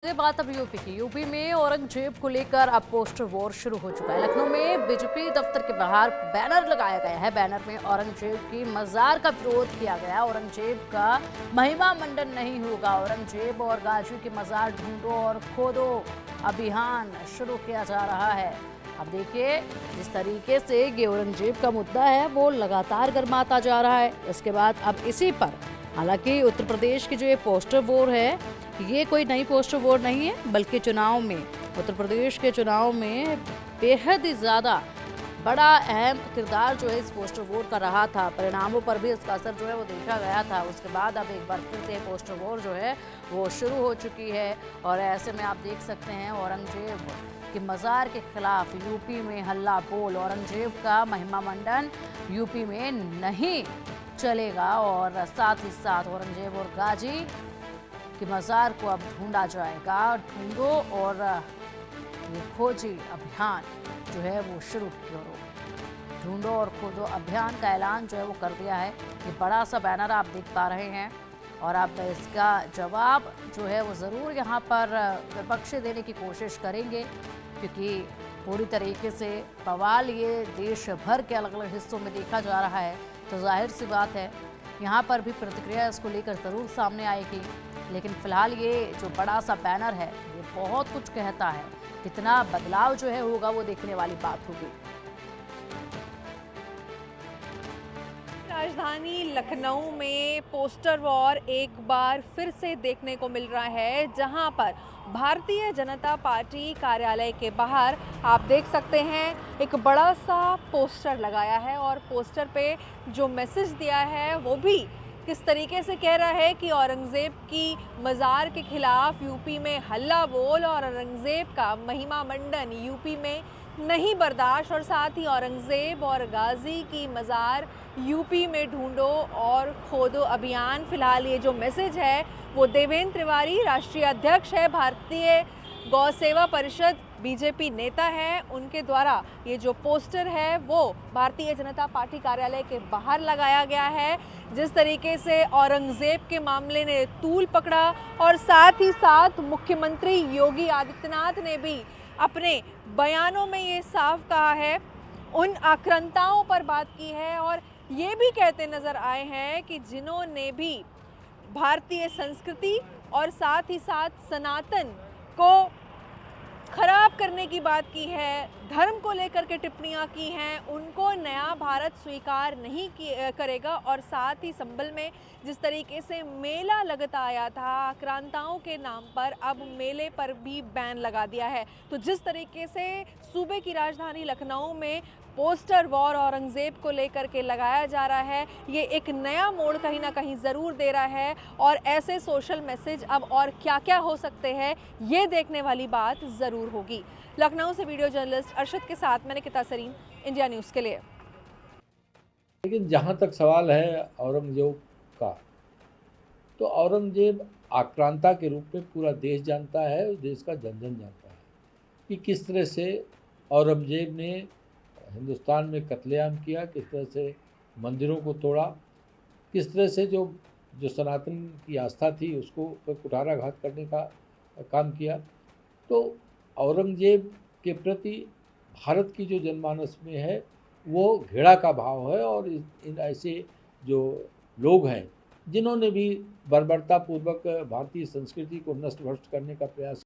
ये बात अब यूपी की। यूपी में औरंगजेब को लेकर अब पोस्टर वॉर शुरू हो चुका है। लखनऊ में बीजेपी दफ्तर के बाहर बैनर लगाया गया है। बैनर में औरंगजेब की मजार का विरोध किया गया है। औरंगजेब का महिमा मंडन नहीं होगा। औरंगजेब और गाजी की मजार ढूंढो और खोदो अभियान शुरू किया जा रहा है। अब देखिए जिस तरीके से ये औरंगजेब का मुद्दा है वो लगातार गर्माता जा रहा है। इसके बाद अब इसी पर हालांकि उत्तर प्रदेश की जो ये पोस्टर वॉर है ये कोई नई पोस्टर वॉर नहीं है, बल्कि चुनाव में उत्तर प्रदेश के चुनाव में बेहद ही ज़्यादा बड़ा अहम किरदार जो है इस पोस्टर वॉर का रहा था। परिणामों पर भी इसका असर जो है वो देखा गया था। उसके बाद अब एक बार फिर से पोस्टर वॉर जो है वो शुरू हो चुकी है और ऐसे में आप देख सकते हैं औरंगजेब की मज़ार के खिलाफ यूपी में हल्ला बोल। औरंगजेब का महिमा मंडन यूपी में नहीं चलेगा और साथ ही साथ औरंगजेब और गाजी कि मज़ार को अब ढूंढा जाएगा। ढूंढो और ये खोजी अभियान जो है वो शुरू करो। ढूंढो और खोदो अभियान का ऐलान जो है वो कर दिया है। ये बड़ा सा बैनर आप देख पा रहे हैं और अब इसका जवाब जो है वो ज़रूर यहाँ पर विपक्ष देने की कोशिश करेंगे, क्योंकि पूरी तरीके से बवाल ये देश भर के अलग अलग हिस्सों में देखा जा रहा है। तो जाहिर सी बात है यहाँ पर भी प्रतिक्रिया इसको लेकर ज़रूर सामने आएगी। लेकिन फिलहाल ये जो बड़ा सा बैनर है ये बहुत कुछ कहता है। कितना बदलाव जो है होगा वो देखने वाली बात होगी। राजधानी लखनऊ में पोस्टर वॉर एक बार फिर से देखने को मिल रहा है, जहां पर भारतीय जनता पार्टी कार्यालय के बाहर आप देख सकते हैं एक बड़ा सा पोस्टर लगाया है और पोस्टर पे जो मैसेज दिया है वो भी किस तरीके से कह रहा है कि औरंगजेब की मज़ार के खिलाफ यूपी में हल्ला बोल और औरंगजेब का महिमा मंडन यूपी में नहीं बर्दाश्त, और साथ ही औरंगजेब और गाजी की मज़ार यूपी में ढूंढो और खोदो अभियान। फिलहाल ये जो मैसेज है वो देवेंद्र तिवारी राष्ट्रीय अध्यक्ष है, भारतीय गौ सेवा परिषद बीजेपी नेता है, उनके द्वारा ये जो पोस्टर है वो भारतीय जनता पार्टी कार्यालय के बाहर लगाया गया है। जिस तरीके से औरंगजेब के मामले ने तूल पकड़ा और साथ ही साथ मुख्यमंत्री योगी आदित्यनाथ ने भी अपने बयानों में ये साफ कहा है, उन आक्रांताओं पर बात की है और ये भी कहते नजर आए हैं कि जिन्होंने भी भारतीय संस्कृति और साथ ही साथ सनातन को खराब करने की बात की है, धर्म को लेकर के टिप्पणियां की हैं, उनको नया भारत स्वीकार नहीं करेगा। और साथ ही संभल में जिस तरीके से मेला लगता आया था आक्रांताओं के नाम पर, अब मेले पर भी बैन लगा दिया है। तो जिस तरीके से सूबे की राजधानी लखनऊ में पोस्टर वॉर औरंगजेब को लेकर के लगाया जा रहा है, ये एक नया मोड़ कहीं ना कहीं ज़रूर दे रहा है। और ऐसे सोशल मैसेज अब और क्या क्या हो सकते हैं ये देखने वाली बात ज़रूर होगी। लखनऊ से वीडियो जर्नलिस्ट अर्शद के साथ मैं निकिता सरीन, इंडिया न्यूज़ के लिए। लेकिन जहाँ तक सवाल है औरंगजेब का, तो औरंगजेब आक्रांता के रूप में पूरा देश जानता है, उस देश का जन जन जानता है कि किस तरह से औरंगजेब ने हिंदुस्तान में कत्लेआम किया, किस तरह से मंदिरों को तोड़ा, किस तरह से जो जो सनातन की आस्था थी उसको कुठाराघात करने का काम किया। तो औरंगजेब के प्रति भारत की जो जनमानस में है वो घृणा का भाव है और इन ऐसे जो लोग हैं जिन्होंने भी बर्बरतापूर्वक भारतीय संस्कृति को नष्ट भ्रष्ट करने का प्रयास